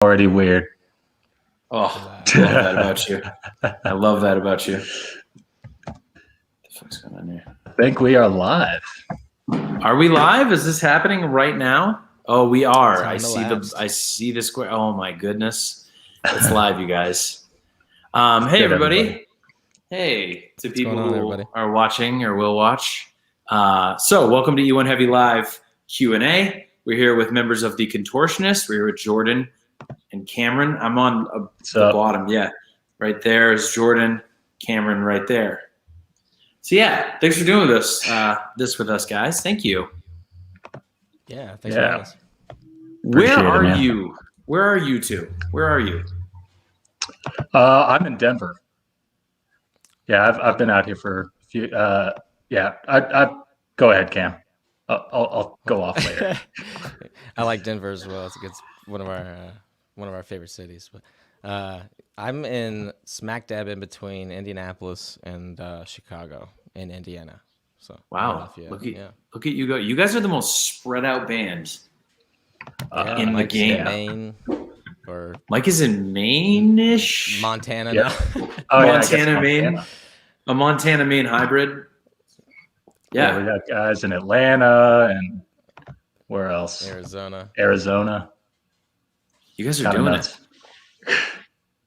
already weird. Oh, I love that about you. I love that about you. What the fuck's going on here? I think we are live. Are we live? Is this happening right now? Oh, we are. I Time see the square. Oh my goodness. It's live, you guys. Hey everybody. Hey to people who are watching or will watch. So welcome to eOne Heavy Live Q&A. We're here with members of the Contortionist. We're here with Jordan and Cameron. I'm on the bottom. Yeah, right there is Jordan, Cameron right there. So yeah, thanks for doing this with us, guys. Thank you. Yeah, thanks for having us. Where are you? Where are you two? Where are you? I'm in Denver. Yeah, I've been out here for a few. I go ahead, Cam. I'll go off later. I like Denver as well. It's one of our favorite cities. But I'm in smack dab in between Indianapolis and Chicago in Indiana. So wow, look at you go! You guys are the most spread out band in the game. Maine, or Mike is in Maine-ish, Montana. Yeah. Montana, Maine, a Montana Maine hybrid. Yeah, we got guys in Atlanta and where else? Arizona. You guys are doing it.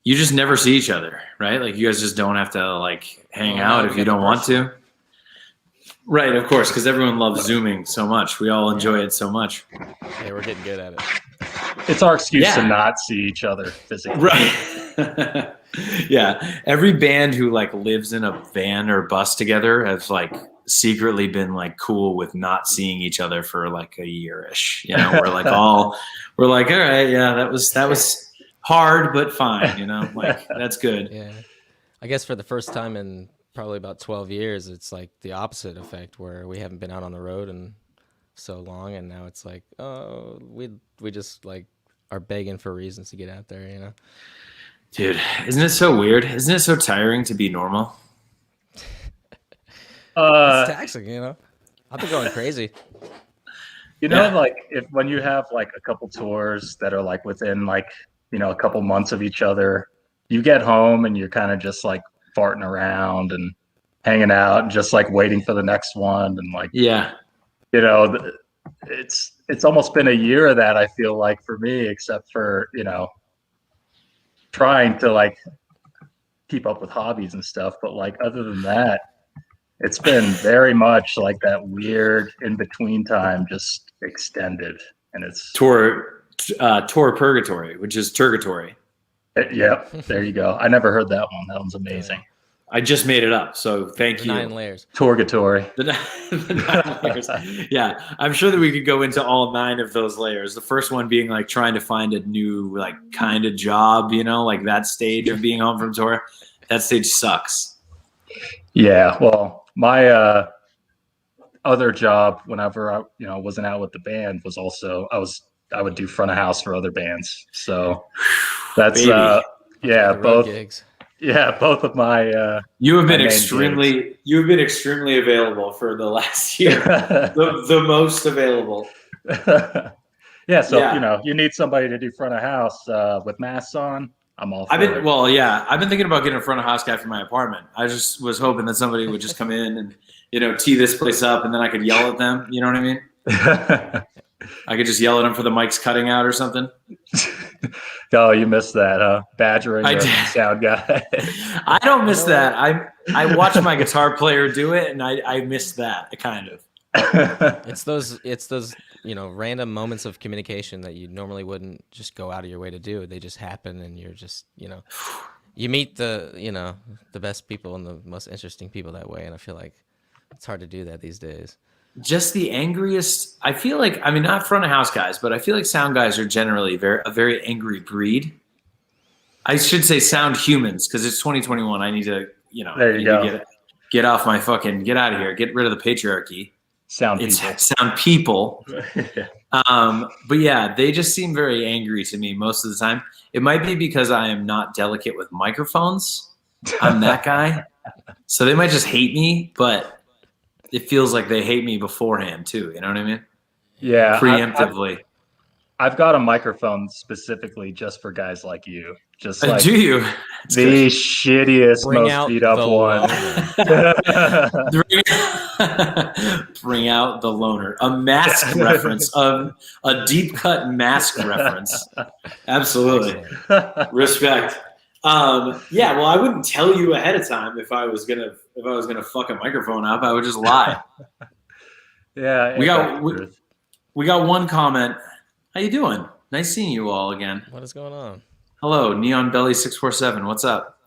You just never see each other, right? Like you guys just don't have to like hang out if you don't want to. Right, of course, because everyone loves Zooming so much. We all enjoy it so much. Yeah, we're getting good at it. It's our excuse to not see each other physically. Right. Yeah. Every band who like lives in a van or bus together has like secretly been like cool with not seeing each other for like a year-ish. You know, we're like, all right, yeah, that was hard, but fine, you know, like that's good. Yeah. I guess for the first time in probably about 12 years, it's like the opposite effect where we haven't been out on the road in so long, and now it's like, oh, we just like are begging for reasons to get out there, you know. Dude, isn't it so weird? Isn't it so tiring to be normal? It's taxing, you know. I've been going crazy. You know, like when you have like a couple tours that are like within like, you know, a couple months of each other, you get home and you're kind of just like farting around and hanging out and just like waiting for the next one. And like, you know, it's almost been a year of that, I feel like, for me, except for, you know, trying to like keep up with hobbies and stuff. But like, other than that, it's been very much like that weird in between time, just extended. And it's tour purgatory, which is turgatory. Yep, there you go. I never heard that one. That one's amazing. I just made it up, so thank you. 9 layers. Turgatory. The 9 layers. Yeah, I'm sure that we could go into all 9 of those layers. The first one being like trying to find a new like kind of job, you know, like that stage of being home from tour. That stage sucks. Yeah, well, my other job whenever I, you know, wasn't out with the band was also I would do front of house for other bands. So that's both gigs. Yeah, both of my you have been extremely available for the last year. the most available. You know, you need somebody to do front of house with masks on. I'm all for it. I've been thinking about getting a front of house guy for my apartment. I just was hoping that somebody would just come in and, you know, tee this place up and then I could yell at them, you know what I mean? I could just yell at them for the mic's cutting out or something. Oh, you missed that, huh? Badgering the sound guy. I don't miss that. I watched my guitar player do it, and I missed that kind of. It's those you know, random moments of communication that you normally wouldn't just go out of your way to do. They just happen, and you're just, you know, you meet the best people and the most interesting people that way. And I feel like it's hard to do that these days. Just the angriest. I feel like, I mean, not front of house guys, but I feel like sound guys are generally a very angry breed. I should say sound humans, because it's 2021. I need to, you know, there you go. Get off my fucking, get out of here. Get rid of the patriarchy. Sound people. But yeah, they just seem very angry to me most of the time. It might be because I am not delicate with microphones. I'm that guy. So they might just hate me, but it feels like they hate me beforehand too. You know what I mean? Yeah. Preemptively. I've got a microphone specifically just for guys like you. Just like do you? the shittiest, Bring most out beat up the one. Bring out the loner. A mask reference, a deep cut mask reference. Absolutely. Respect. Yeah, well, I wouldn't tell you ahead of time if I was gonna fuck a microphone up. I would just lie. Yeah, we got one comment. How you doing? Nice seeing you all again. What is going on? Hello, Neon Belly 647. What's up?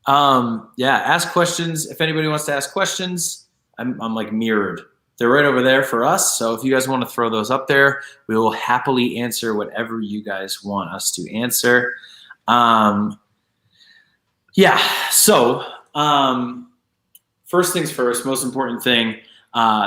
Yeah, ask questions. If anybody wants to ask questions, I'm like mirrored. They're right over there for us. So if you guys want to throw those up there, we will happily answer whatever you guys want us to answer. Yeah. So first things first, most important thing.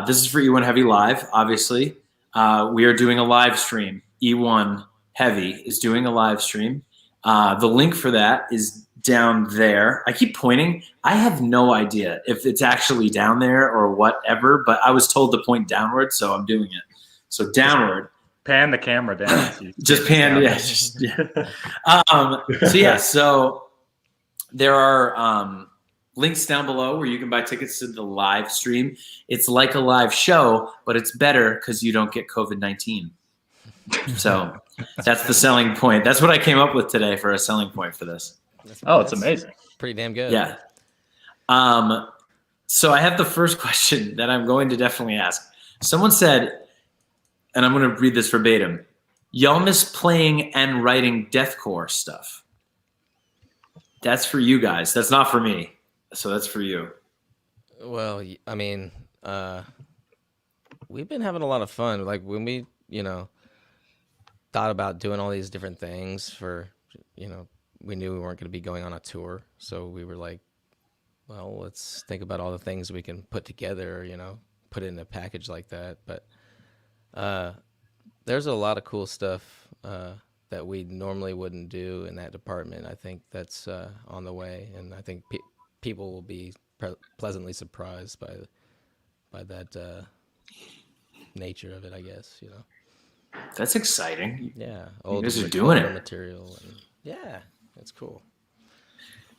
This is for eOne Heavy Live, obviously. We are doing a live stream. eOne Heavy is doing a live stream. The link for that is down there. I keep pointing. I have no idea if it's actually down there or whatever, but I was told to point downward, so I'm doing it. So downward. Pan the camera down. Just pan. Yeah. So there are links down below where you can buy tickets to the live stream. It's like a live show, but it's better because you don't get COVID-19. So that's the selling point. That's what I came up with today for a selling point for this. It's amazing. Pretty damn good. Yeah. So I have the first question that I'm going to definitely ask. Someone said, and I'm going to read this verbatim, y'all miss playing and writing deathcore stuff. That's for you guys. That's not for me. So that's for you. Well, I mean, we've been having a lot of fun. Like when we, thought about doing all these different things for, we knew we weren't going to be going on a tour. So we were like, well, let's think about all the things we can put together, put in a package like that. But there's a lot of cool stuff that we normally wouldn't do in that department. I think that's on the way. And I think people will be pleasantly surprised by that nature of it, I guess, That's exciting. Yeah. You guys are doing it. Material and, yeah, it's cool.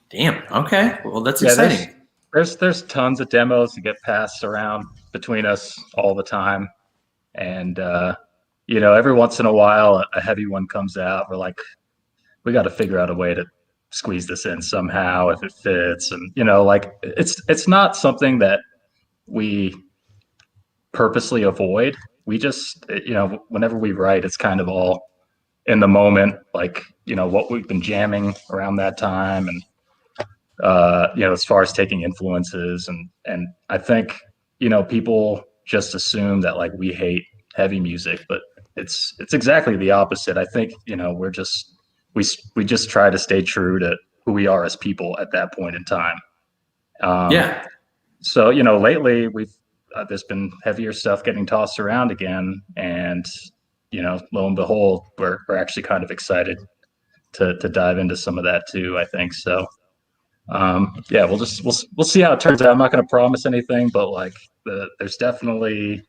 Damn. Okay. Well, that's exciting. There's tons of demos to get passed around between us all the time. And, every once in a while, a heavy one comes out. We're like, we got to figure out a way to squeeze this in somehow if it fits. And, it's not something that we purposely avoid. We just, whenever we write, it's kind of all in the moment, like, what we've been jamming around that time. And, as far as taking influences and I think, people just assume that like we hate heavy music, but it's exactly the opposite. I think, we're just, we just try to stay true to who we are as people at that point in time. Yeah. So, lately there's been heavier stuff getting tossed around again. And, lo and behold, we're actually kind of excited to dive into some of that too, I think. So, we'll see how it turns out. I'm not going to promise anything, but like there's definitely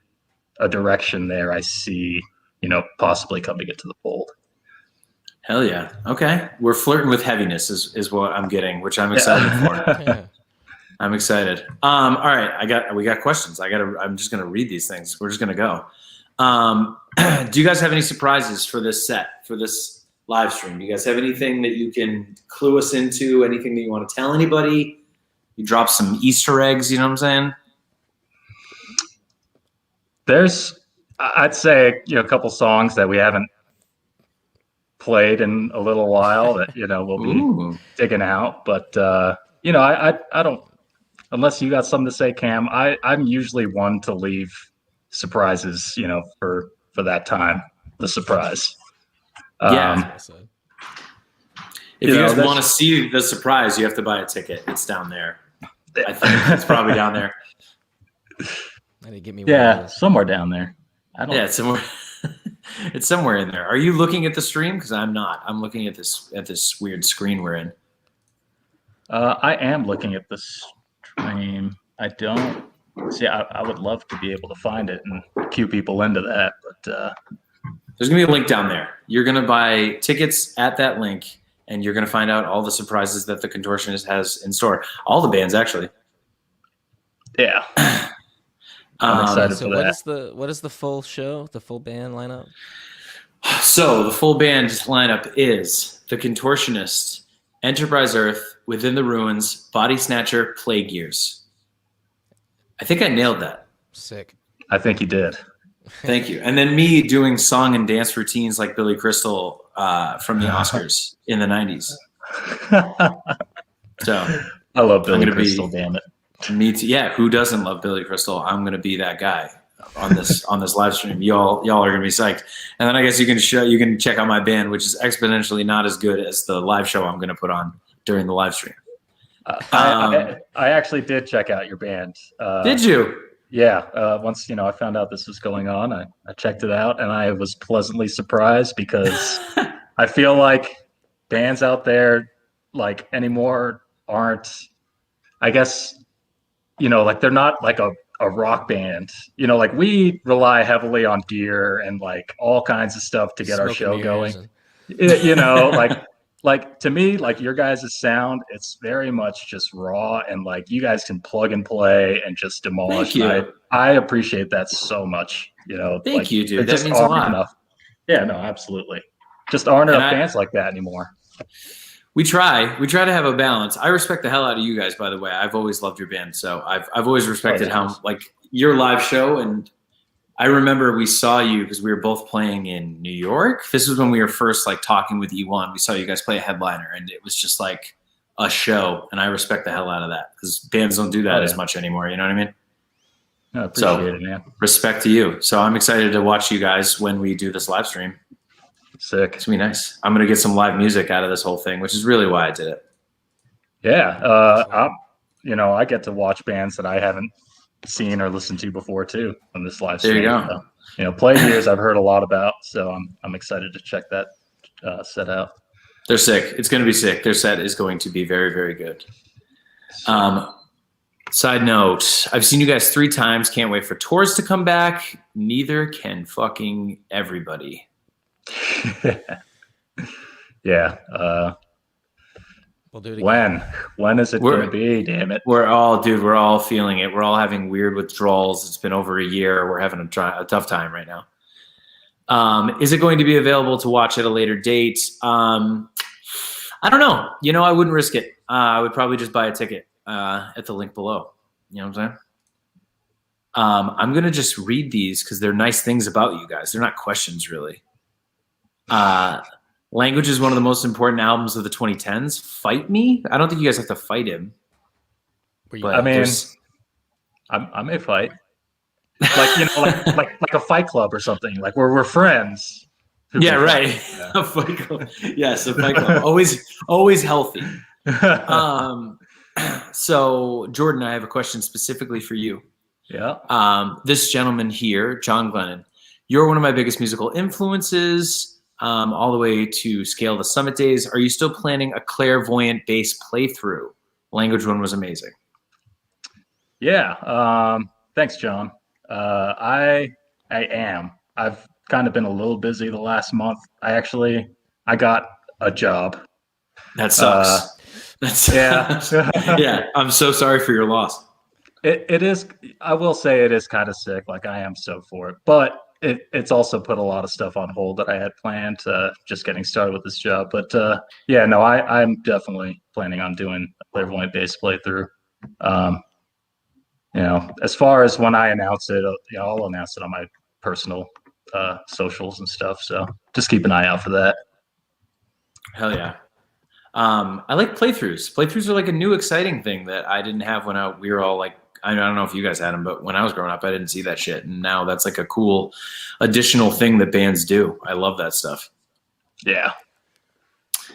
a direction there I see, possibly coming into the fold. Hell yeah. Okay. We're flirting with heaviness is what I'm getting, which I'm excited for. Yeah. I'm excited. All right. We got questions. I'm just going to read these things. We're just going to go. Do you guys have any surprises for this set, for this live stream? Do you guys have anything that you can clue us into? Anything that you want to tell anybody? You drop some Easter eggs, you know what I'm saying? I'd say, a couple songs that we haven't played in a little while that, we'll be digging out. But, I don't, unless you got something to say, Cam, I'm usually one to leave surprises, for that time, the surprise. Yeah. If you guys want to see the surprise, you have to buy a ticket. It's down there. I think it's probably down there. I need to get me somewhere down there. It's somewhere. It's somewhere in there. Are you looking at the stream? Because I'm not. I'm looking at this weird screen we're in. I am looking at the stream. I don't see. I would love to be able to find it and cue people into that, but There's going to be a link down there. You're going to buy tickets at that link, and you're going to find out all the surprises that the Contortionist has in store. All the bands, actually. Yeah. I'm excited for that. What is the full show, the full band lineup? So the full band lineup is the Contortionist, Enterprise Earth, Within the Ruins, Body Snatcher, Plague Years. I think I nailed that. Sick. I think you did. Thank you. And then me doing song and dance routines like Billy Crystal from the Oscars in the 90s. So I love Billy Crystal, damn it. Me too. Yeah, who doesn't love Billy Crystal? I'm going to be that guy on this live stream. Y'all are going to be psyched. And then I guess you can check out my band, which is exponentially not as good as the live show I'm going to put on during the live stream. I actually did check out your band. Did you? Yeah. Once I found out this was going on, I checked it out, and I was pleasantly surprised because I feel like bands out there like anymore aren't, I guess, like they're not like a rock band. Like we rely heavily on gear and like all kinds of stuff to get our show going. Like to me, like your guys' sound, it's very much just raw, and like you guys can plug and play and just demolish. Thank you. I appreciate that so much. Thank you, dude. That means a lot. Enough. Yeah, no, absolutely. Just aren't enough bands like that anymore. We try to have a balance. I respect the hell out of you guys, by the way. I've always loved your band, so I've always respected how like your live show. And I remember we saw you because we were both playing in New York. This was when we were first like talking with eOne. We saw you guys play a headliner, and it was just like a show. And I respect the hell out of that because bands don't do that as much anymore. You know what I mean? I appreciate it, man. Respect to you. So I'm excited to watch you guys when we do this live stream. Sick. It's gonna be nice. I'm gonna get some live music out of this whole thing, which is really why I did it. Yeah. I get to watch bands that I haven't seen or listened to before too on this live stream. There you go. So, Plague Years I've heard a lot about, so I'm excited to check that set out. They're sick. It's going to be sick. Their set is going to be very, very good. Side note, I've seen you guys 3 times. Can't wait for tours to come back. Neither can fucking everybody. Yeah. We'll do it again. When is it going to be? Damn it. We're all feeling it. We're all having weird withdrawals. It's been over a year. We're having a tough time right now. Is it going to be available to watch at a later date? I don't know. I wouldn't risk it. I would probably just buy a ticket at the link below. You know what I'm saying? I'm going to just read these because they're nice things about you guys. They're not questions, really. Language is one of the most important albums of the 2010s. Fight Me? I don't think you guys have to fight him. But I mean, I may fight. Like a fight club or something. Like we're friends. Yeah, right. Yeah. A fight club. Yes, a fight club. Always healthy. So Jordan, I have a question specifically for you. Yeah. This gentleman here, John Glennon, you're one of my biggest musical influences. All the way to Scale the Summit Days. Are you still planning a clairvoyant bass playthrough? Language one was amazing. Yeah. Thanks, John. I am. I've kind of been a little busy the last month. I got a job. That sucks. Yeah. Yeah. I'm so sorry for your loss. It is. I will say it is kind of sick. Like I am so for it, but it's also put a lot of stuff on hold that I had planned, just getting started with this job. But I'm definitely planning on doing a clairvoyant bass playthrough. As far as when I announce it, I'll announce it on my personal socials and stuff. So just keep an eye out for that. Hell yeah. I like playthroughs. Playthroughs are like a new exciting thing that I didn't have when we were all like, I don't know if you guys had them, but when I was growing up, I didn't see that shit. And now that's like a cool additional thing that bands do. I love that stuff. Yeah.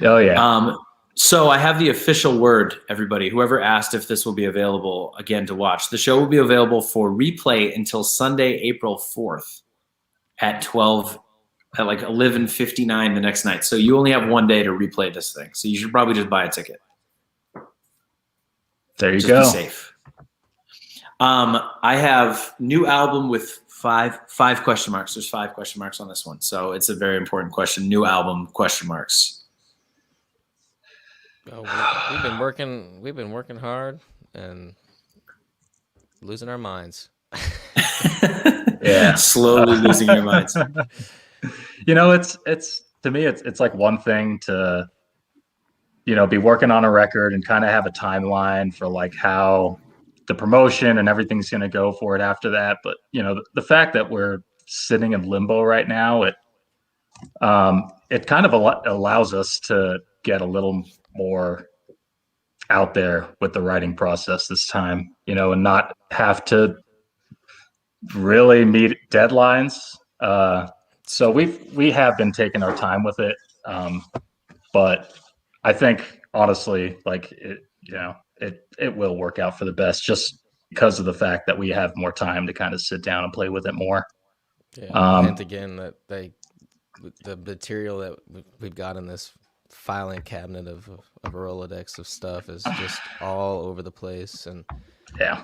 Oh, yeah. So I have the official word, everybody. Whoever asked if this will be available again to watch. The show will be available for replay until Sunday, April 4th at 11:59 the next night. So you only have one day to replay this thing. So you should probably just buy a ticket. There you go. Be safe. I have new album with Five question marks. There's 5 question marks on this one. So it's a very important question. New album, question marks. Oh, we've been working hard and losing our minds. Yeah. Slowly losing your minds. It's to me, it's like one thing to, be working on a record and kind of have a timeline for like how the promotion and everything's going to go for it after that. But, the fact that we're sitting in limbo right now, it kind of allows us to get a little more out there with the writing process this time, and not have to really meet deadlines. So we have been taking our time with it. But I think honestly, like it will work out for the best just because of the fact that we have more time to kind of sit down and play with it more. Yeah. And again, that the material that we've got in this filing cabinet of a Rolodex of stuff is just all over the place, and yeah.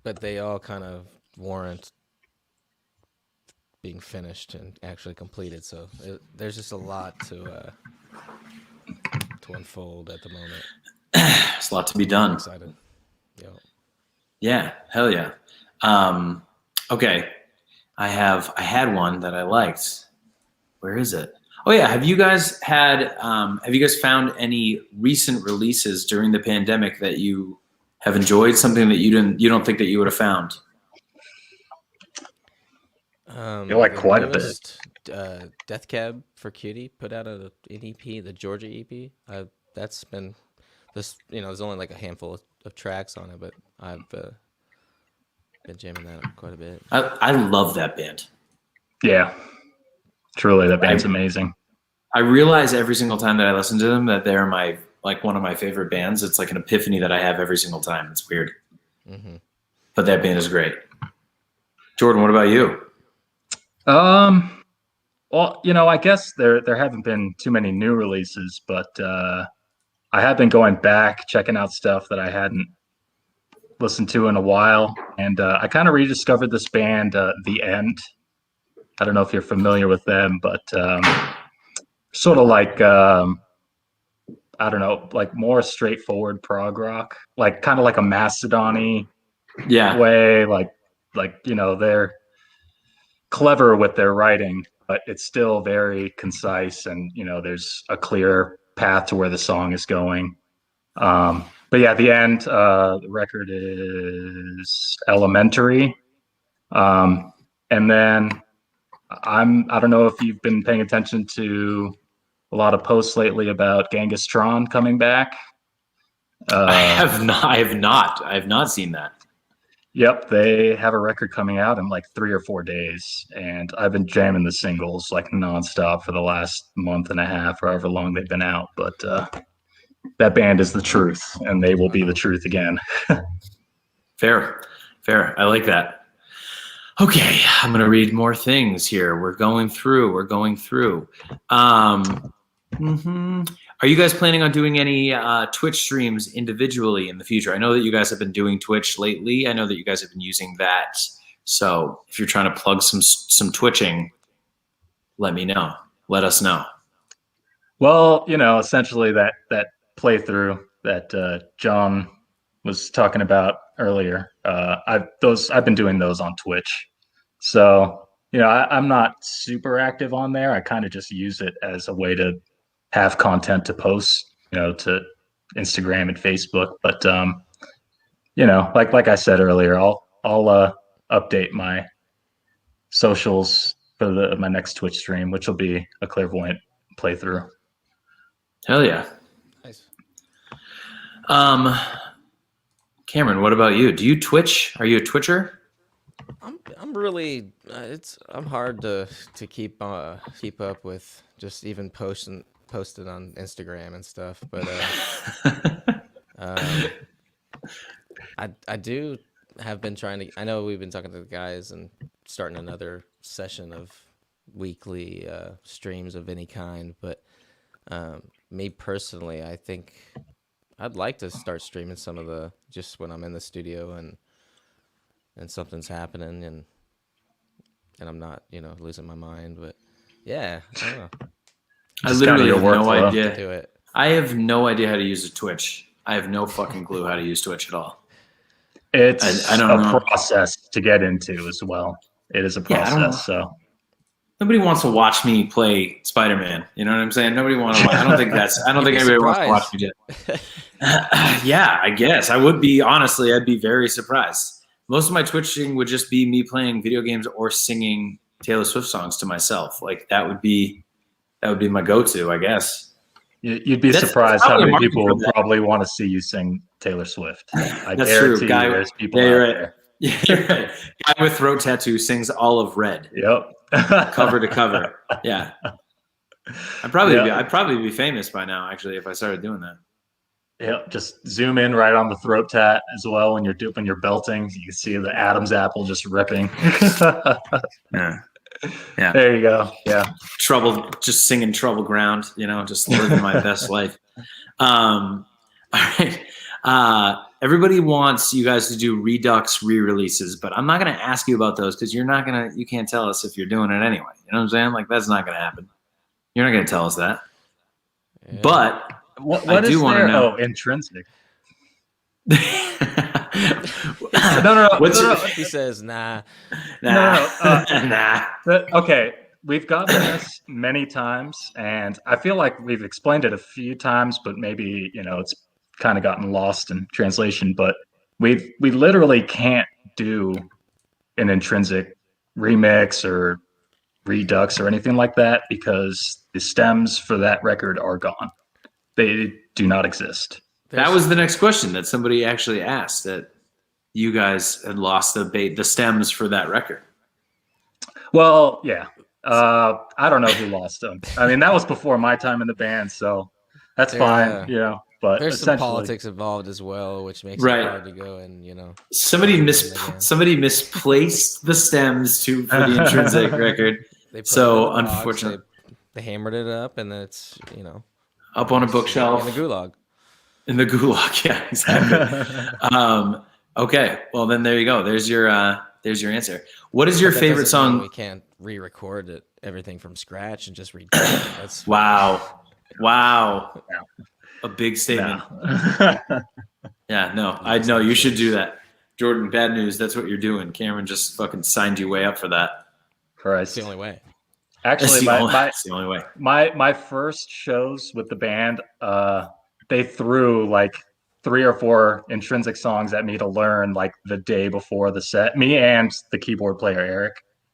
But they all kind of warrant being finished and actually completed. So there's just a lot to unfold at the moment. There's a lot to be done. I'm excited. Yeah, hell yeah. Okay, I had one that I liked. Where is it? Oh yeah, have you guys found any recent releases during the pandemic that you have enjoyed? Something that you don't think that you would have found? You're like quite a bit. Death Cab for Cutie put out an EP, the Georgia EP. That's been this. There's only like a handful of tracks on it, but I've been jamming that quite a bit. I love that band. Yeah, truly, that band's amazing. I realize every single time that I listen to them that they're one of my favorite bands. It's like an epiphany that I have every single time. It's weird, but that band is great. Jordan, what about you? Well, I guess there haven't been too many new releases, but I have been going back, checking out stuff that I hadn't listened to in a while, and I kind of rediscovered this band, The End. I don't know if you're familiar with them, but sort of like I don't know, like more straightforward prog rock, like kind of like a Mastodon-y way, like they're clever with their writing, but it's still very concise, and there's a clear path to where the song is going. But yeah, The End, the record is Elementary. And then I don't know if you've been paying attention to a lot of posts lately about Genghis Tron coming back. I have not seen that. Yep, they have a record coming out in like 3 or 4 days, and I've been jamming the singles like nonstop for the last month and a half, or however long they've been out. But that band is the truth, and they will be the truth again. Fair. I like that. Okay, I'm gonna read more things here. We're going through. Are you guys planning on doing any Twitch streams individually in the future? I know that you guys have been doing Twitch lately. I know that you guys have been using that. So if you're trying to plug some twitching, let me know. Let us know. Well, essentially that playthrough that John was talking about earlier, I've been doing those on Twitch. So, I'm not super active on there. I kind of just use it as a way to have content to post, to Instagram and Facebook. But like I said earlier, I'll update my socials for my next Twitch stream, which will be a Clairvoyant playthrough. Hell yeah. Nice. Cameron, what about you? Do you Twitch? Are you a Twitcher? I'm really I'm hard to keep up with, just even posted on Instagram and stuff, but I do have been trying to. I know we've been talking to the guys and starting another session of weekly streams of any kind, but me personally, I think I'd like to start streaming some of just when I'm in the studio and and something's happening, and I'm not, losing my mind. But yeah, I don't know. I literally have no workflow. idea. Do it. I have no idea how to use a Twitch. I have no fucking clue how to use Twitch at all. It's I don't know. process to get into as well. It is a process. So nobody wants to watch me play Spider-Man. You know what I'm saying? Nobody wants to watch. I don't think anybody wants to watch me do it. Yeah, I guess I would be. Honestly, I'd be very surprised. Most of my Twitching would just be me playing video games or singing Taylor Swift songs to myself. Like that would be my go-to, I guess. You'd be surprised how many people would probably want to see you sing Taylor Swift. I guarantee you there's people out there. Yeah, you're right. Guy with throat tattoo sings all of Red. Yep. Cover to cover. Yeah. I'd probably be famous by now, actually, if I started doing that. Yep. Just zoom in right on the throat tat as well when you're belting. You can see the Adam's apple just ripping. Yeah. Yeah. There you go. Yeah. Just singing Trouble Ground, just living my best life. All right. Everybody wants you guys to do Redux re-releases, but I'm not going to ask you about those because you can't tell us if you're doing it anyway. You know what I'm saying? Like that's not going to happen. You're not going to tell us that. Yeah. But what I do want to know. Oh, Intrinsic. No. He says, nah. Nah. Okay, we've gotten this many times, and I feel like we've explained it a few times, but maybe it's kind of gotten lost in translation. But we literally can't do an Intrinsic remix or redux or anything like that because the stems for that record are gone. They do not exist. That was the next question that somebody actually asked, that you guys had lost the stems for that record. Well, yeah. I don't know who lost them. I mean, that was before my time in the band, so that's fine, But there's some politics involved as well, which makes it hard to go and somebody misplaced the stems for the Intrinsic record. So unfortunately, they hammered it up, and it's up on a bookshelf in the gulag. In the gulag, yeah, exactly. Okay, well then there you go. There's your answer. What is your favorite song? We can't re-record everything from scratch and just read. That's wow. A big statement. No. Yeah, no, I know you should do that. Jordan, bad news. That's what you're doing. Cameron just fucking signed you way up for that. Christ. It's the only way. Actually, that's the only way. My first shows with the band, they threw like 3 or 4 Intrinsic songs at me to learn like the day before the set. Me and the keyboard player Eric,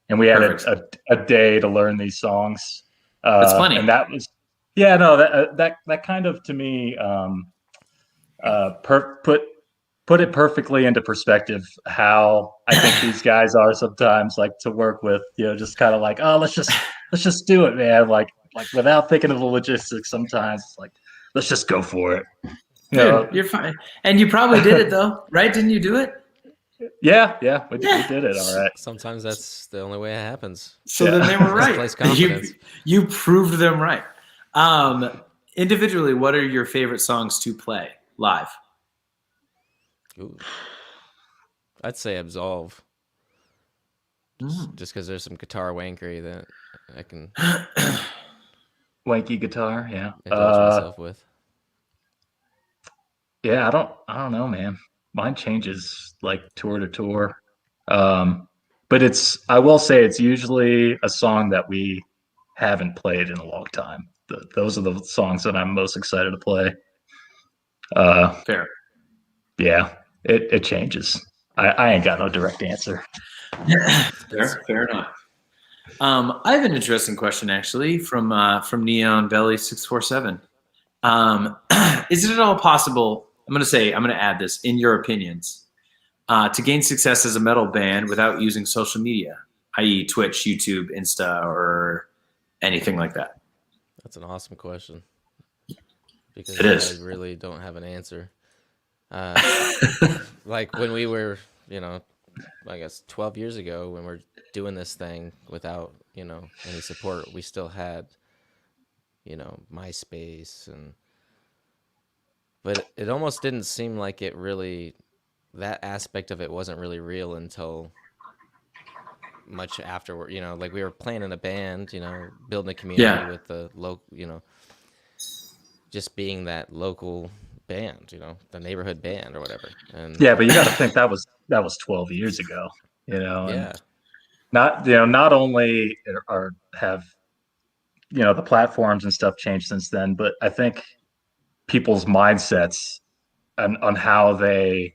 and we had a day to learn these songs. That's funny. And that was, that kind of to me put it perfectly into perspective how I think these guys are sometimes, like to work with. Just kind of like, oh, let's just do it, man. Like without thinking of the logistics. Sometimes it's like, let's just go for it. Dude, you're fine. And you probably did it though, right? Didn't you do it? Yeah, we did it. All right. Sometimes that's the only way it happens. So then they were right. You proved them right. Individually, what are your favorite songs to play live? Ooh. I'd say Absolve. Just because there's some guitar wankery that I can wanky guitar, yeah. Indulge myself with. Yeah, I don't know, man. Mine changes like tour to tour. But I will say it's usually a song that we haven't played in a long time. Those are the songs that I'm most excited to play. Fair. Yeah, it changes. I ain't got no direct answer. Fair enough. I have an interesting question actually from Neon Belly 647. Is it at all possible? I'm going to add this, in your opinions, to gain success as a metal band without using social media, i.e. Twitch, YouTube, Insta, or anything like that? That's an awesome question. Because it is. I really don't have an answer. Like when we were, I guess 12 years ago, when we're doing this thing without, any support, we still had, MySpace but it almost didn't seem like it really that aspect of it wasn't really real until much afterward. Like we were playing in a band, building a community with the local, just being that local band, the neighborhood band or whatever. And yeah, but you got to think that was 12 years ago, and yeah, not only have the platforms and stuff changed since then, but I think people's mindsets on how they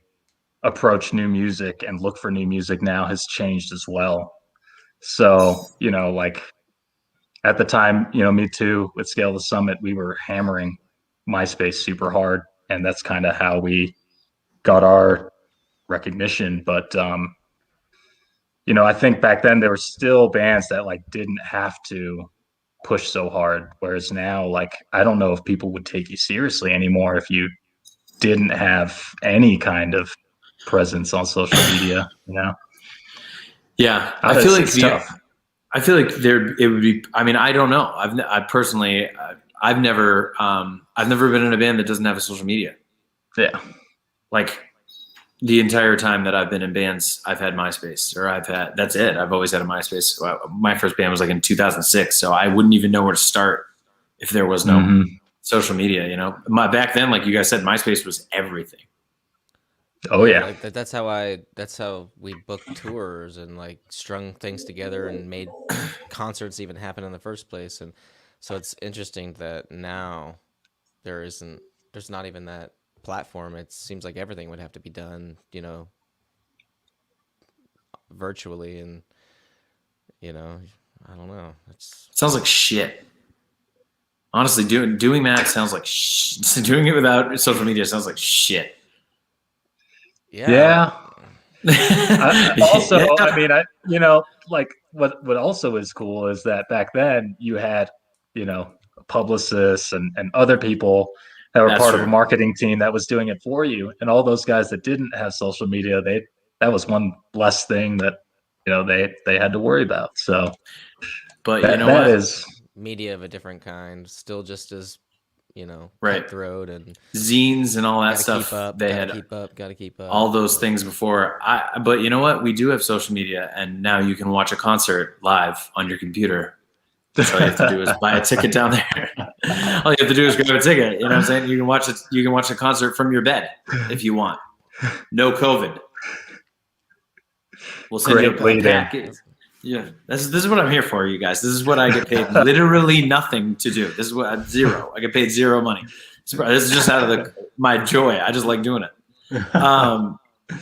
approach new music and look for new music now has changed as well. So, like at the time, me too, with Scale the Summit, we were hammering MySpace super hard. And that's kind of how we got our recognition. But, I think back then there were still bands that like didn't have to push so hard. Whereas now, like, I don't know if people would take you seriously anymore if you didn't have any kind of presence on social media, Yeah, I feel like tough. I feel like it would be. I mean, I don't know. I personally, I've never been in a band that doesn't have a social media. Yeah, like the entire time that I've been in bands, I've had MySpace, or that's it. I've always had a MySpace. My first band was like in 2006, so I wouldn't even know where to start if there was no social media. Back then, like you guys said, MySpace was everything. Oh yeah, like that's how we booked tours and like strung things together and made concerts even happen in the first place. And so it's interesting that now there's not even that platform. It seems like everything would have to be done, virtually, and I don't know. It sounds like shit. Honestly, doing that sounds like doing it without social media sounds like shit. Yeah. Also, yeah. I mean, like what also is cool is that back then you had, publicists and other people that were part of a marketing team that was doing it for you. And all those guys that didn't have social media, that was one less thing that, they had to worry about. So, but that is media of a different kind, still just as, right, cutthroat and zines and all that stuff. Gotta keep up all those things before. But you know what? We do have social media, and now you can watch a concert live on your computer. That's all you have to do is buy a ticket down there. All you have to do is grab a ticket. You know what I'm saying? You can watch it. You can watch a concert from your bed if you want. No COVID. We'll send you a package. Yeah, this is what I'm here for, you guys. This is what I get paid literally nothing to do. This is what zero. I get paid zero money. This is just out of my joy. I just like doing it. I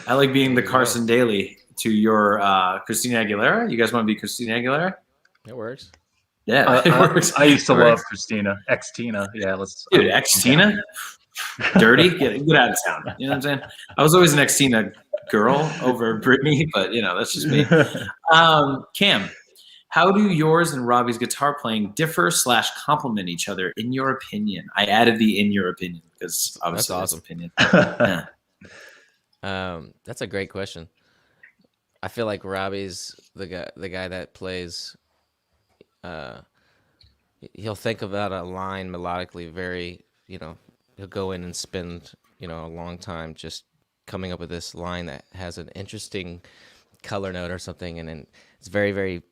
like being the Carson Daly to your Christina Aguilera. You guys want to be Christina Aguilera? It works. Yeah, it works. I used to love Christina. Ex-Tina. Yeah, Dude, Ex-Tina? Dirty? Get out of town. You know what I'm saying? I was always an Ex-Tina girl over Britney, but that's just me. Cam, how do yours and Robbie's guitar playing differ / complement each other in your opinion? I added the "in your opinion" because obviously that's awesome. Opinion. Yeah. That's a great question. I feel like Robbie's the guy that plays. He'll think about a line melodically very, he'll go in and spend, a long time just coming up with this line that has an interesting color note or something, and then it's very, very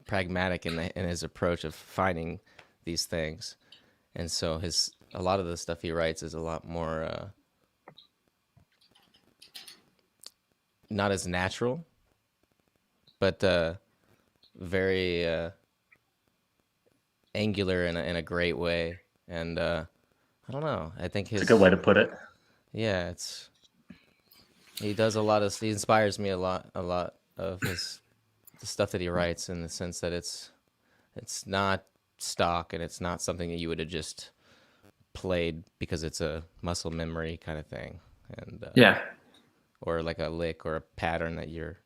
pragmatic in his approach of finding these things. And so a lot of the stuff he writes is a lot more not as natural, but very angular in a great way. And I don't know. I think it's a good way to put it. Yeah, he does a lot of. He inspires me a lot of the stuff that he writes, in the sense that it's not stock, and it's not something that you would have just played because it's a muscle memory kind of thing. And or like a lick or a pattern that you're.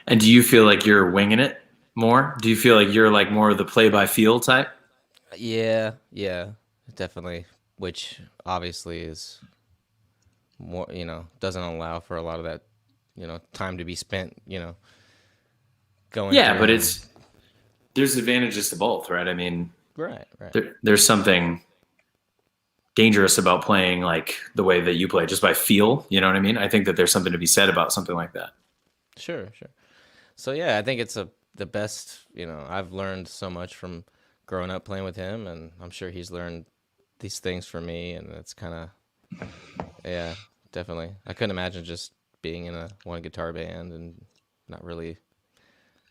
And do you feel like you're winging it more? Do you feel like you're like more of the play by feel type? Yeah, definitely. Which obviously is more, doesn't allow for a lot of that, time to be spent, going. Yeah, but there's advantages to both, right? I mean, right. There's something dangerous about playing like the way that you play, just by feel. You know what I mean? I think that there's something to be said about something like that. Sure. So yeah, I think it's the best. I've learned so much from growing up playing with him, and I'm sure he's learned these things from me, and it's kind of, yeah, definitely. I couldn't imagine just being in a one guitar band and not really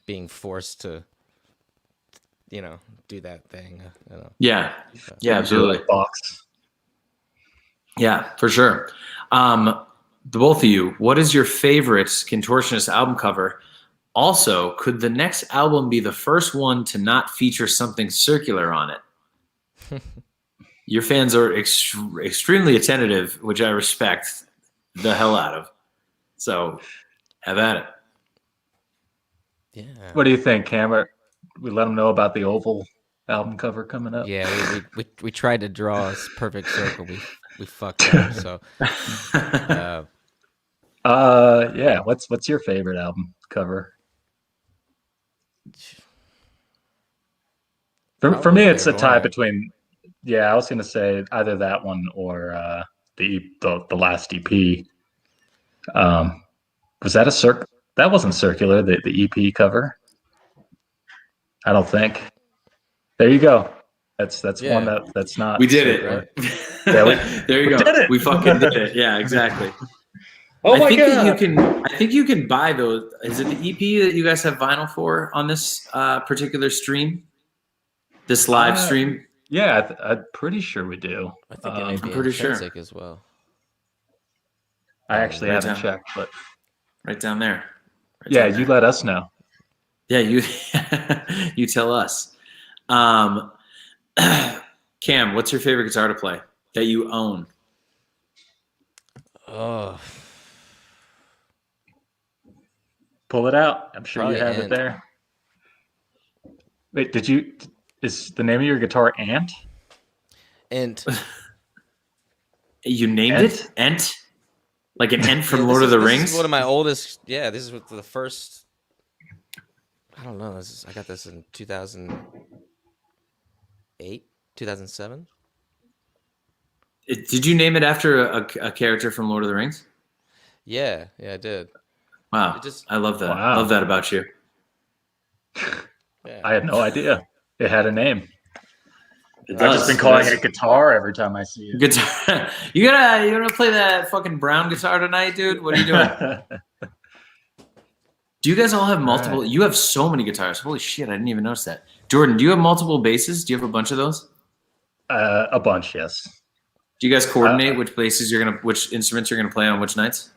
being forced to, do that thing. Yeah, absolutely. Box. Yeah, for sure. The both of you, what is your favorite Contortionist album cover? Also, could the next album be the first one to not feature something circular on it? Your fans are extremely attentive, which I respect the hell out of. So, have at it. Yeah. What do you think, Cameron? We let them know about the Oval album cover coming up. Yeah, we tried to draw a perfect circle. We fucked up. So, yeah. What's your favorite album cover? For me, it's a tie between. Yeah, I was gonna say either that one or the last EP. Was that a That wasn't circular. The EP cover. I don't think. There you go. That's one that's not. We did it. Right? Yeah, there you go. We fucking did it. Yeah, exactly. Oh my God. I think you can buy those. Is it the EP that you guys have vinyl for on this particular stream? This live stream? Yeah, I'm pretty sure we do. I think it may be pretty sure Intrinsic as well. I actually haven't checked, but right down there. You let us know. Yeah, you tell us. Cam, what's your favorite guitar to play that you own? Oh, pull it out. I'm sure probably you have it there. Wait, is the name of your guitar Ant? Ent. You named it Ent? Like an Ent from Lord of the Rings? This is one of my oldest. Yeah, this is the first. I don't know. I got this in 2008, 2007. Did you name it after a character from Lord of the Rings? Yeah, I did. Wow, I love that. Wow. Love that about you. Yeah. I had no idea it had a name. I've just been calling it a guitar every time I see it. Guitar. You gonna play that fucking brown guitar tonight, dude? What are you doing? Do you guys all have multiple? Right. You have so many guitars. Holy shit! I didn't even notice that. Jordan, do you have multiple basses? Do you have a bunch of those? A bunch, yes. Do you guys coordinate which instruments you're gonna play on which nights?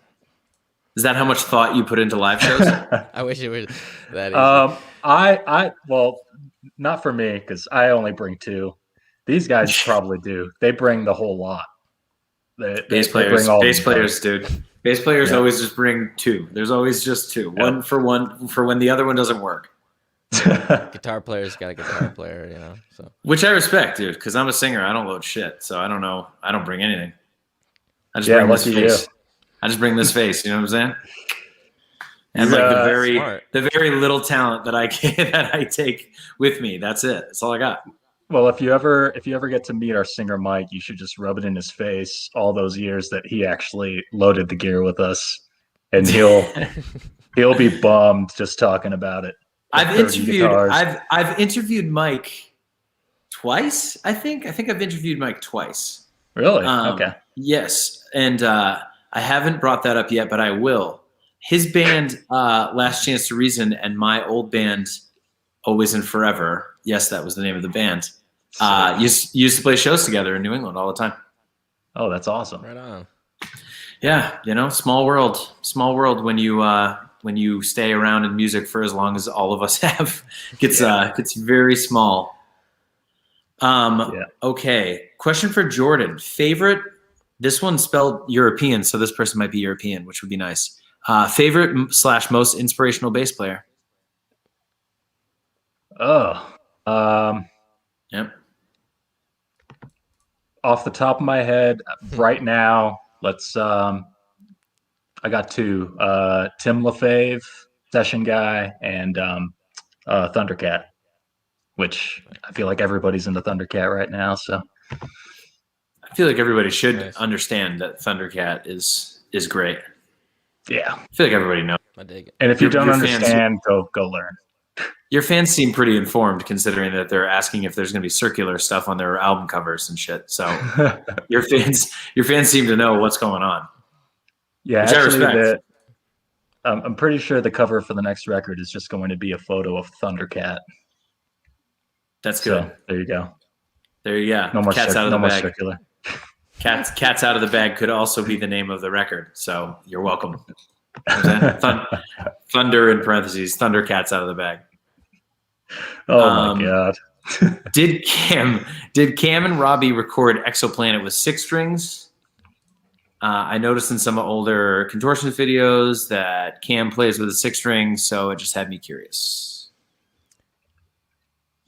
Is that how much thought you put into live shows? I wish it was that easy. Well, not for me because I only bring two. These guys probably do. They bring the whole lot. Bass players, dude. Bass players always just bring two. There's always just two. Yep. One for when the other one doesn't work. Guitar player's got a guitar player, So which I respect, dude, because I'm a singer. I don't load shit, so I don't know. I don't bring anything. I just bring this face. I just bring this face. You know what I'm saying? And like the very little talent that I take with me. That's it. That's all I got. Well, if you ever get to meet our singer Mike, you should just rub it in his face all those years that he actually loaded the gear with us, and he'll be bummed just talking about it. I've interviewed Mike twice. I think I've interviewed Mike twice. Really? Okay. Yes, and I haven't brought that up yet, but I will. His band, Last Chance to Reason, and my old band, Always and Forever. Yes, that was the name of the band. Used to play shows together in New England all the time. Oh, that's awesome! Right on. Yeah, small world when you stay around in music for as long as all of us have. Gets very small. Okay, question for Jordan. Favorite? This one's spelled European, so this person might be European, which would be nice. Favorite / most inspirational bass player? Yep. Off the top of my head, right now, let's. I got two: Tim LaFave, session guy, and Thundercat. Which I feel like everybody's into Thundercat right now. So I feel like everybody should understand that Thundercat is great. Yeah. I feel like everybody knows. I dig it. And if you don't understand, go learn. Your fans seem pretty informed, considering that they're asking if there's going to be circular stuff on their album covers and shit. So your fans seem to know what's going on. Yeah, actually, I'm pretty sure the cover for the next record is just going to be a photo of Thundercat. That's good. So, there you go. There you go. No more Cats out of the bag. Circular. Cats out of the bag could also be the name of the record. So you're welcome. Thunder in parentheses. Thundercats out of the bag. Oh my god. Did Cam and Robbie record Exoplanet with 6 strings? I noticed in some older Contortionist videos that Cam plays with a 6 string, so it just had me curious.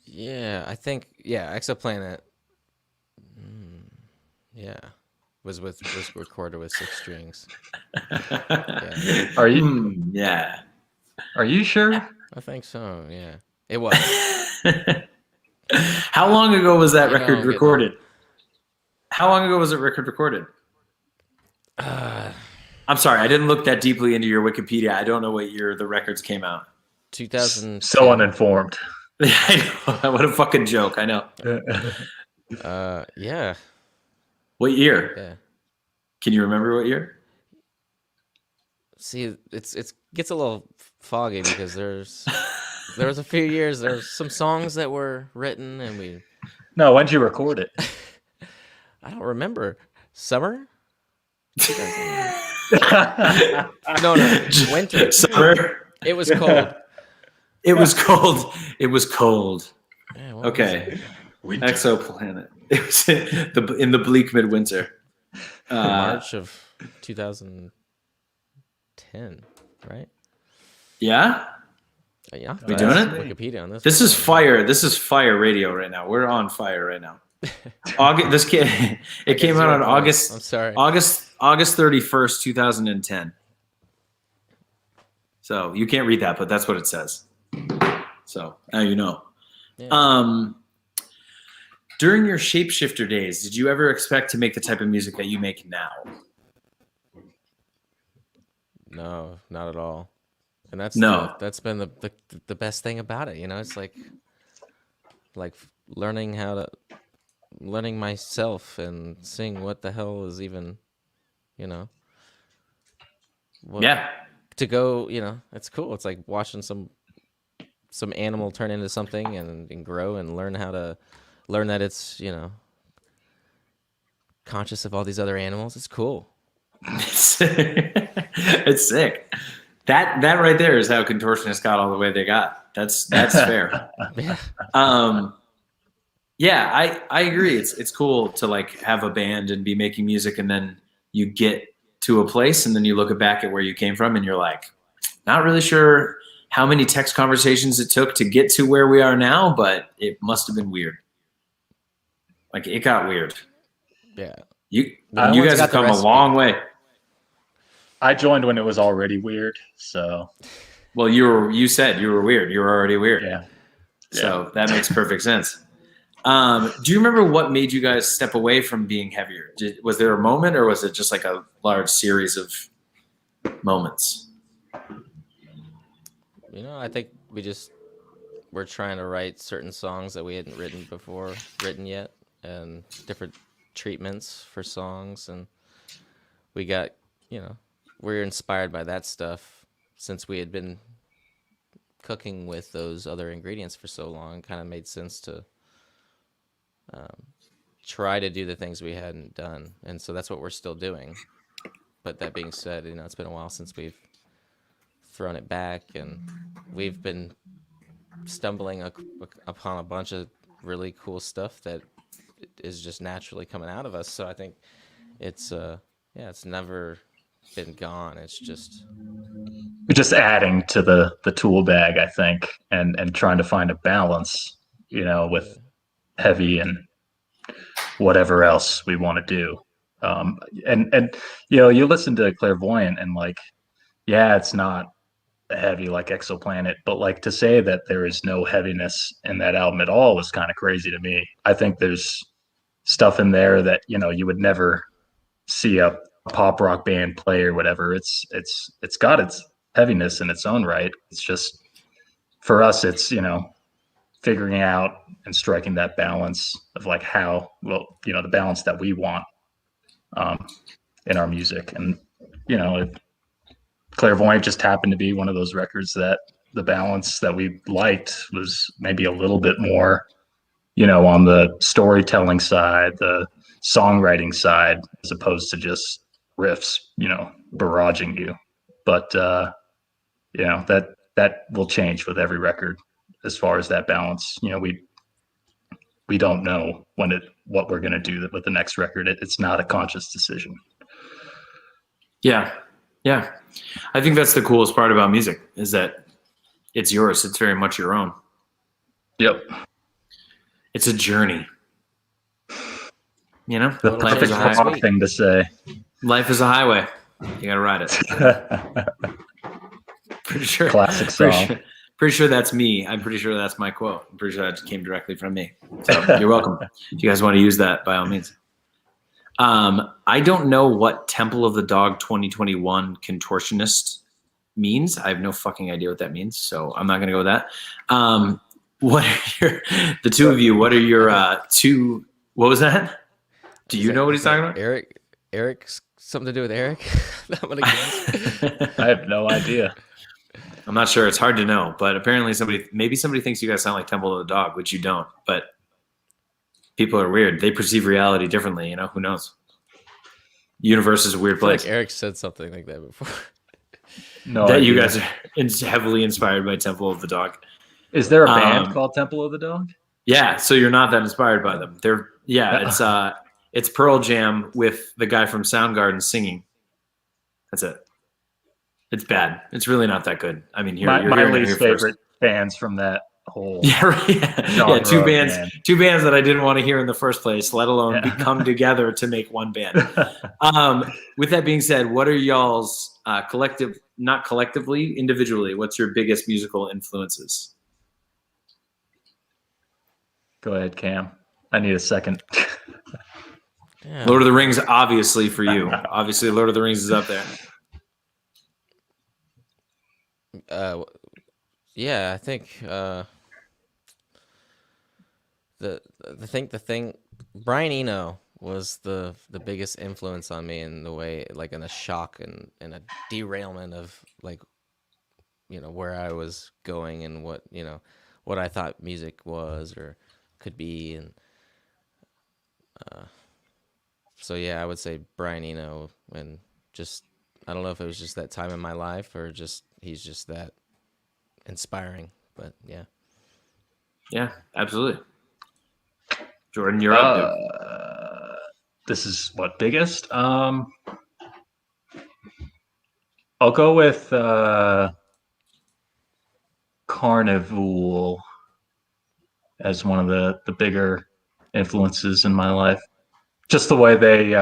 Yeah, I think Exoplanet. Yeah, was recorded with 6 strings. Yeah. Are you? Yeah. Are you sure? I think so. Yeah, it was. How long ago was that record recorded? How long ago was it record recorded? I'm sorry, I didn't look that deeply into your Wikipedia. I don't know what year the records came out. 2000. So uninformed. I know. What a fucking joke. I know. Yeah. What year? Yeah. Can you remember what year? See, it gets a little foggy because there was a few years. There's some songs that were written and we. No, when'd you record it? I don't remember. Summer? No, winter. Summer. It was cold. It was cold. It was cold. Yeah, okay. Exoplanet. It was in the bleak midwinter. March of 2010, right? Yeah. Yeah. We doing it? Wikipedia on this. This is fire. This is fire radio right now. We're on fire right now. It came out on August. I'm sorry. August 31st, 2010. So you can't read that, but that's what it says. So now you know. Yeah. During your shapeshifter days, did you ever expect to make the type of music that you make now? No, not at all. And that's been the best thing about it. You know, it's like learning myself and seeing what the hell is even, you know. To go, you know, it's cool. It's like watching some animal turn into something and grow and learn that it's, you know, conscious of all these other animals. It's cool. It's sick. That right there is how Contortionists got all the way they got. That's fair. Yeah. I agree. It's cool to like have a band and be making music, and then you get to a place and then you look back at where you came from and you're like, not really sure how many text conversations it took to get to where we are now, but it must have been weird. Like it got weird. Yeah. You guys have come a long way. I joined when it was already weird, so. Well, you said you were weird. You were already weird. Yeah. So that makes perfect sense. Do you remember what made you guys step away from being heavier? Was there a moment, or was it just like a large series of moments? You know, I think we're trying to write certain songs that we hadn't written yet, and different treatments for songs, and we got, you know, we're inspired by that stuff since we had been cooking with those other ingredients for so long. Kind of made sense to try to do the things we hadn't done, and so that's what we're still doing. But that being said, you know, it's been a while since we've thrown it back, and we've been stumbling upon a bunch of really cool stuff that is just naturally coming out of us. So I think it's never been gone. It's just adding to the tool bag, I think, and trying to find a balance, you know, with heavy and whatever else we want to do. And you know, you listen to Clairvoyant and like, yeah, it's not heavy like Exoplanet, but like to say that there is no heaviness in that album at all was kind of crazy to me. I think there's stuff in there that, you know, you would never see a pop rock band play or whatever. It's got its heaviness in its own right. It's just, for us, it's, you know, figuring out and striking that balance of like how, well, you know, the balance that we want in our music. And, you know, Clairvoyant just happened to be one of those records that the balance that we liked was maybe a little bit more, you know, on the storytelling side, the songwriting side, as opposed to just riffs, you know, barraging you. But, you know, that will change with every record as far as that balance. You know, we don't know what we're going to do with the next record. It's not a conscious decision. Yeah. Yeah. I think that's the coolest part about music, is that it's yours. It's very much your own. Yep. It's a journey. You know, The perfect rock thing to say. Life is a highway. You got to ride it. Pretty sure. Classic song. Pretty sure that's me. I'm pretty sure that's my quote. I'm pretty sure that came directly from me. So you're welcome. If you guys want to use that, by all means. I don't know what Temple of the Dog 2021 Contortionist means. I have no fucking idea what that means, so I'm not going to go with that. What are the two of you? What are your two? What was that? Do you know what he's talking about? Eric's something to do with Eric? I'm gonna guess. I have no idea. I'm not sure. It's hard to know, but apparently maybe somebody thinks you guys sound like Temple of the Dog, which you don't. But people are weird. They perceive reality differently. You know, who knows? Universe is a weird place. Like Eric said something like that before. No, that idea. You guys are heavily inspired by Temple of the Dog. Is there a band called Temple of the Dog? Yeah, so you're not that inspired by them. It's Pearl Jam with the guy from Soundgarden singing. That's it. It's bad. It's really not that good. I mean, my least favorite bands from that whole two bands that I didn't want to hear in the first place, let alone come together to make one band. With that being said, what are y'all's individually, what's your biggest musical influences? Go ahead, Cam. I need a second. Yeah. Lord of the Rings, obviously, for you. Obviously, Lord of the Rings is up there. Yeah, I think the thing Brian Eno was the biggest influence on me in the way, like, in a shock and a derailment of, like, you know, where I was going and what, you know, what I thought music was or could be. And so yeah, I would say Brian Eno, and just, I don't know if it was just that time in my life or just he's just that inspiring, but yeah. Yeah, absolutely. Jordan, you're up. This is what, biggest? I'll go with Carnival as one of the bigger influences in my life. Just the way they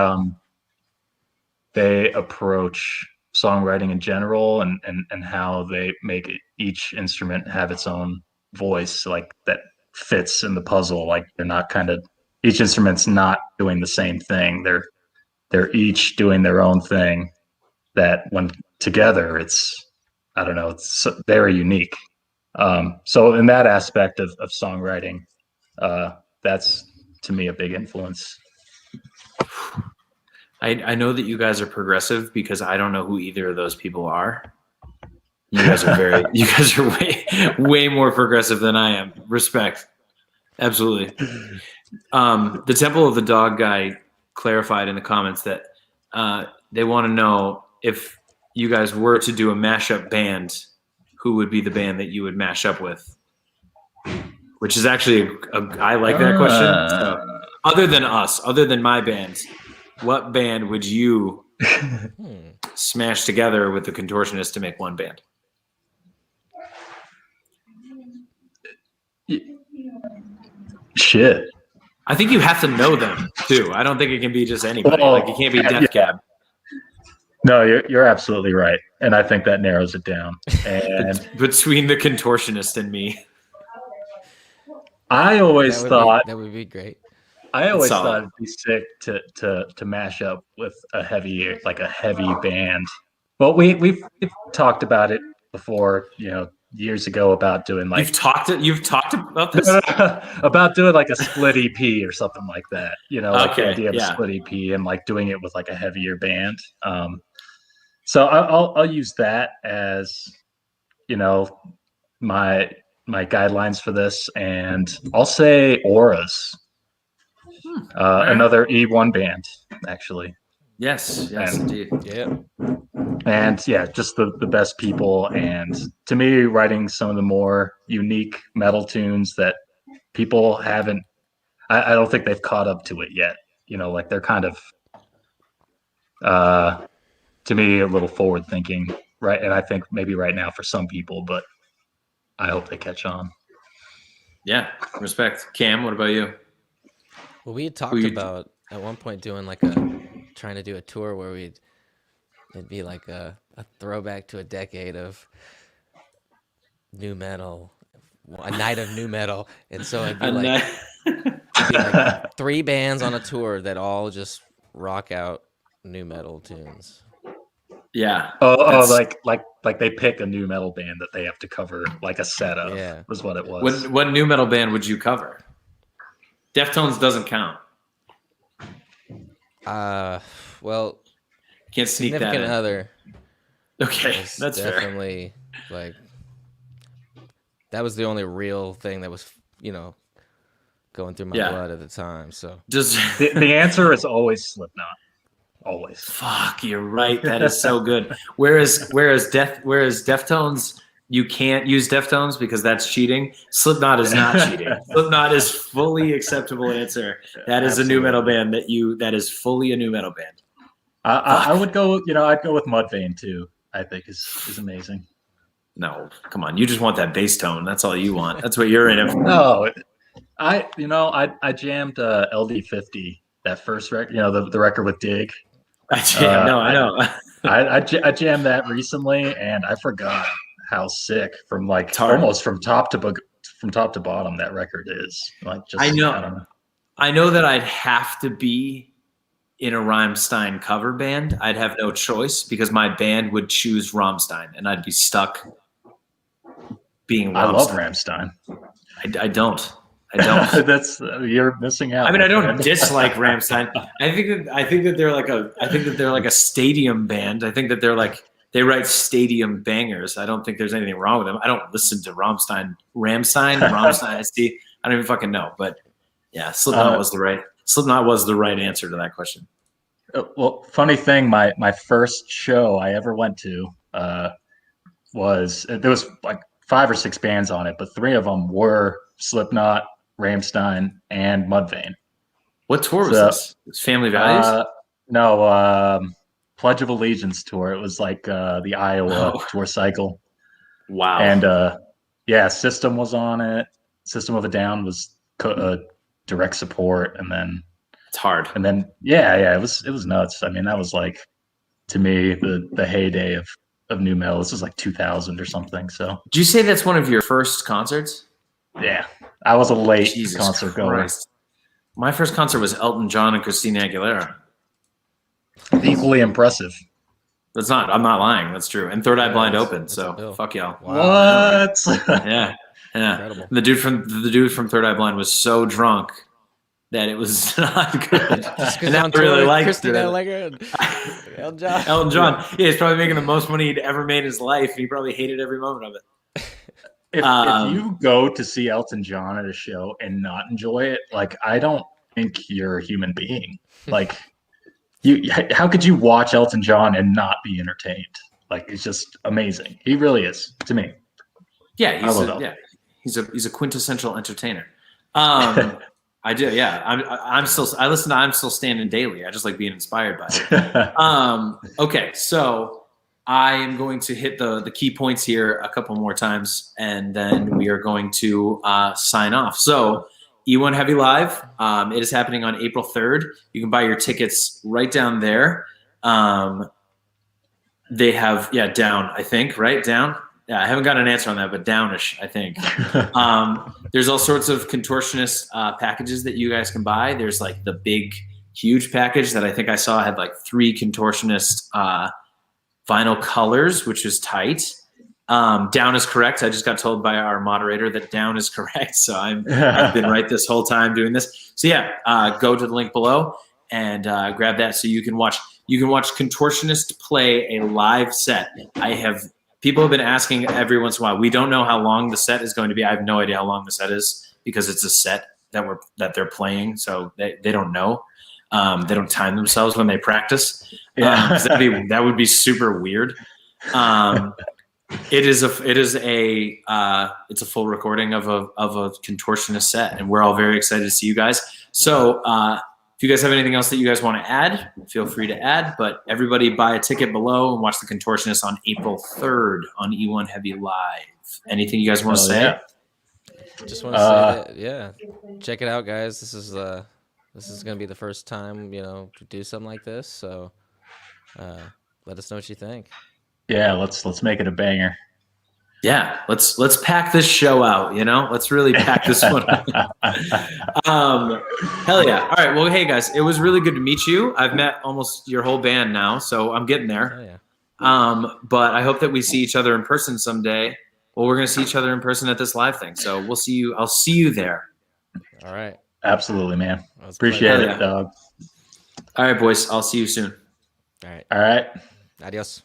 approach songwriting in general, and how they make each instrument have its own voice, like that fits in the puzzle. Like they're not each instrument's not doing the same thing. They're each doing their own thing that when together, it's very unique. So in that aspect of songwriting, that's to me a big influence. I know that you guys are progressive because I don't know who either of those people are. You guys are way more progressive than I am. Respect. Absolutely. The Temple of the Dog guy clarified in the comments that they want to know if you guys were to do a mashup band, who would be the band that you would mash up with? Which is actually I like that question. So, other than my bands, what band would you smash together with the Contortionist to make one band? Shit. I think you have to know them too. I don't think it can be just anybody. Like it can't be Death Cab. No, you're absolutely right, and I think that narrows it down. And between the Contortionist and me, I always thought that would be great. I always thought it'd be sick to mash up with a heavy band. Well, we've talked about it before, years ago about doing like you've talked about this about doing like a split EP or something like that. Like the idea of a split EP and like doing it with like a heavier band. So I'll use that as my guidelines for this, and I'll say Auras. Another eOne band, actually. Yes, indeed. Yeah. And just the best people. And to me, writing some of the more unique metal tunes that people haven't, I don't think they've caught up to it yet. Like they're kind of, to me, a little forward thinking, right? And I think maybe right now for some people, but I hope they catch on. Yeah, respect. Cam, what about you? Well, we had talked about at one point doing trying to do a tour where it'd be like a throwback to a decade of new metal, a night of new metal. And so it'd be like 3 bands on a tour that all just rock out new metal tunes. Yeah. Like they pick a new metal band that they have to cover like a set of. Yeah. Was what it was. What new metal band would you cover? Deftones doesn't count. Well, can't sneak that in. Significant Other. Okay, that's definitely fair. That was the only real thing that was, going through my blood at the time. So just the answer is always Slipknot. Always. Fuck, you're right. That is so good. Whereas Deftones, you can't use Deftones because that's cheating. Slipknot is not cheating. Slipknot is fully acceptable answer. That is Absolutely. A new metal band that is fully a new metal band. I would go, I'd go with Mudvayne too. I think is amazing. No, come on. You just want that bass tone. That's all you want. That's what you're in it for. No, I jammed LD50, that first record, the record with Dig. I know. I jammed that recently, and I forgot how sick from almost from top to bottom that record is. I know that I'd have to be in a Rammstein cover band. I'd have no choice because my band would choose Rammstein, and I'd be stuck being Rammstein. I love Rammstein. I don't. You're missing out. I mean, I don't dislike Rammstein. I think that they're like a stadium band. I think that they write stadium bangers. I don't think there's anything wrong with them. I don't listen to Rammstein. I don't even fucking know. But yeah, Slipknot was the right answer to that question. Well, funny thing, my first show I ever went to there was like 5 or 6 bands on it, but 3 of them were Slipknot, Rammstein, and Mudvayne. What tour was this? It was Family Values? No, Pledge of Allegiance tour. It was like the Iowa tour cycle. Wow. And System was on it. System of a Down was direct support, and then it's hard. And then it was nuts. I mean, that was like, to me, the heyday of new metal. This was like 2000 or something. So did you say that's one of your first concerts? Yeah, I was a late concert goer. My first concert was Elton John and Christina Aguilera. Equally impressive. I'm not lying. That's true. And Third Eye Blind opened. So fuck y'all. Wow. What? Yeah. Incredible. The dude from Third Eye Blind was so drunk that it was not good. Just because I really liked Christina Aguilera. Elton John. Yeah, he's probably making the most money he'd ever made in his life, and he probably hated every moment of it. If you go to see Elton John at a show and not enjoy it, I don't think you're a human being. How could you watch Elton John and not be entertained? It's just amazing. He really is, to me. Yeah, he's a quintessential entertainer. I do. Yeah, I'm still standing daily. I just like being inspired by it. Okay, so I am going to hit the key points here a couple more times, and then we are going to sign off. So eOne Heavy Live, it is happening on April 3rd. You can buy your tickets right down there. They have, down, I think, right? Down? Yeah, I haven't got an answer on that, but Downish, I think. There's all sorts of Contortionist packages that you guys can buy. There's like the big, huge package that I think I saw had like 3 Contortionist vinyl colors, which is tight. Down is correct. I just got told by our moderator that down is correct. So I've been right this whole time doing this. So yeah, go to the link below and grab that so you can watch. You can watch Contortionist play a live set. People have been asking every once in a while. We don't know how long the set is going to be. I have no idea how long the set is because it's a set that they're playing, so they don't know. They don't time themselves when they practice. That would be super weird. It's a full recording of a Contortionist set, and we're all very excited to see you guys. So if you guys have anything else that you guys want to add, feel free to add. But everybody buy a ticket below and watch the Contortionist on April 3rd on eOne Heavy Live. Anything you guys want to say? Yeah. Just want to say that, yeah, check it out, guys. This is going to be the first time, to do something like this. So let us know what you think. Yeah, let's make it a banger. Yeah, let's pack this show out, Let's really pack this one out. Hell yeah. All right, well, hey, guys, it was really good to meet you. I've met almost your whole band now, so I'm getting there. Oh, yeah. But I hope that we see each other in person someday. Well, we're going to see each other in person at this live thing, so we'll see you. I'll see you there. All right. Absolutely, man. Appreciate it, dog. All right, boys. I'll see you soon. All right. All right. Adios.